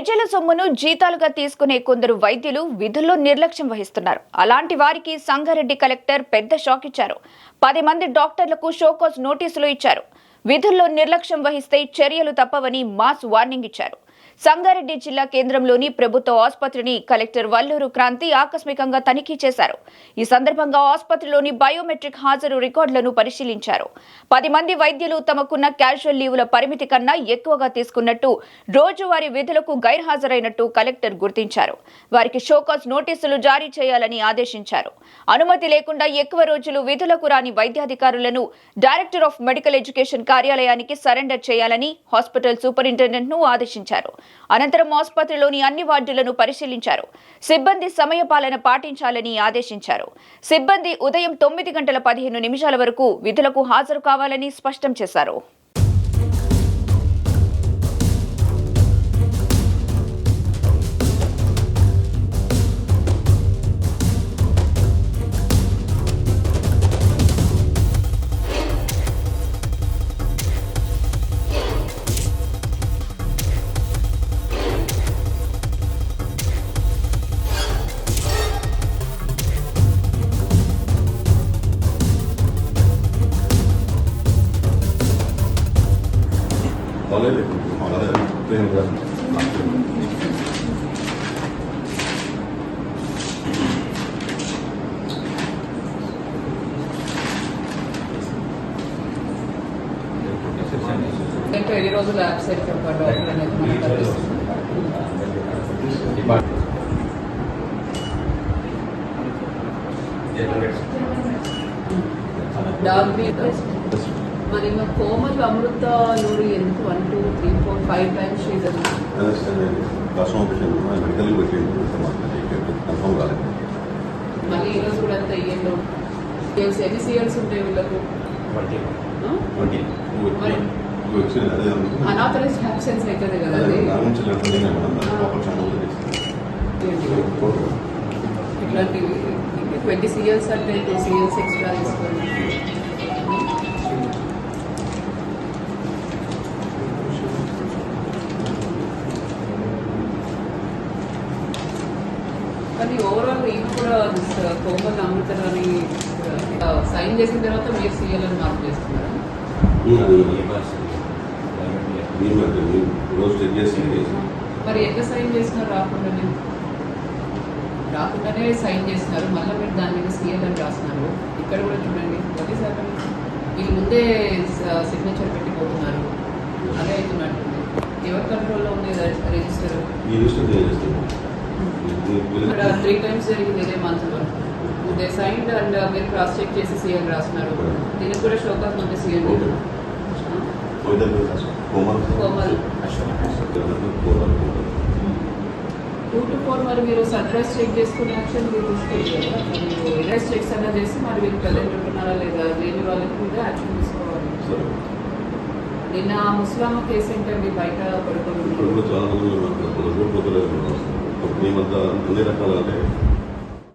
ప్రజల సొమ్మును జీతాలుగా తీసుకునే కొందరు వైద్యులు విధుల్లో నిర్లక్ష్యం వహిస్తున్నారు. అలాంటి వారికి సంగారెడ్డి కలెక్టర్ పెద్ద షాక్ ఇచ్చారు. 10 మంది డాక్టర్లకు షోకాజ్ నోటీసులు ఇచ్చారు. విధుల్లో నిర్లక్ష్యం వహిస్తే చర్యలు తప్పవని మాస్ వార్నింగ్ ఇచ్చారు. సంగారెడ్డి జిల్లా కేంద్రంలోని ప్రభుత్వ ఆసుపత్రిని కలెక్టర్ వల్లూరు క్రాంతి ఆకస్మికంగా తనిఖీ చేశారు. ఈ సందర్భంగా ఆసుపత్రిలోని బయోమెట్రిక్ హాజరు రికార్డులను పరిశీలించారు. 10 మంది వైద్యులు తమకున్న క్యాజువల్ లీవుల పరిమితి కన్నా ఎక్కువగా తీసుకున్నట్టు, రోజువారీ విధులకు గైర్హాజరైనట్టు కలెక్టర్ గుర్తించారు. వారికి షోకాజ్ నోటీసులు జారీ చేయాలని ఆదేశించారు. అనుమతి లేకుండా ఎక్కువ రోజులు విధులకు రాని వైద్యాధికారులను డైరెక్టర్ ఆఫ్ మెడికల్ ఎడ్యుకేషన్ కార్యాలయానికి సరెండర్ చేయాలని హాస్పిటల్ సూపరింటెండెంట్ను ఆదేశించారు. అనంతరం ఆసుపత్రిలోని అన్ని వార్డులను పరిశీలించారు. సిబ్బంది సమయపాలన పాటించాలని ఆదేశించారు. సిబ్బంది ఉదయం 9:15 వరకు విధులకు హాజరు కావాలని స్పష్టం చేశారు. ఎన్ని రోజులు అబ్సెంట్ డాక్టర్ అనేది మరి కోమల్ అమృత నూరి ఎందుకు 1, 2, 3, 4, 5 టైమ్స్ మళ్ళీ ఈరోజు కూడా అంత ఇయ్యంలో ఎన్ని సీఎల్స్ ఉంటాయి వీళ్ళకు? అనాథరైజ్డ్ అబ్సెన్స్ అవుతుంది కదా. ఇట్లాంటివి 20 CLs అంటే 2 CLs ఎక్స్ట్రా తీసుకోండి. కానీ ఓవరాల్ ఇది కూడా కోమల్ అమృతలు అని సైన్ చేసిన తర్వాత మీరు CL అని మార్క్ చేస్తున్నారా? మరి ఎట్లా సైన్ చేసినారు? రాకుండానే సైన్ చేస్తున్నారు. మళ్ళీ మీరు దాని మీద CL అని రాస్తున్నారు. ఇక్కడ కూడా చూడండి, ప్రతిసారి వీళ్ళు ముందే సిగ్నేచర్ పెట్టిపోతున్నారు. అదే అవుతున్నట్టుంది. ఎవరి కంట్రోల్లో ఉంది రిజిస్టర్? ఇక్కడ 3 టైమ్స్ జరిగింది ఇదే మంత్లో. దే సైన్డ్ అండ్ మీరు క్రాస్ చెక్ చేసి CL రాస్తున్నారు. దీనికి కూడా షోకాజ్ నోటీస్ ఇవ్వండి. కోమల్ 2 to 4 మరి మీరు సర్ప్రైజ్ చెక్ చేసుకునే యాక్షన్ మీరు తీసుకోవాలి కదా. మీరు ఎరైజ్ చెక్స్ అన్నా చేసి మరి మీరు ప్రజెంట్ ఉంటున్నారా లేదా లేని వాళ్ళకి కూడా యాక్షన్ తీసుకోవాలి. నిన్న ముస్లామ కేసు ఏంటండి బయట పడుకోవడం? చాలా మంది అన్ని రకాల అంటే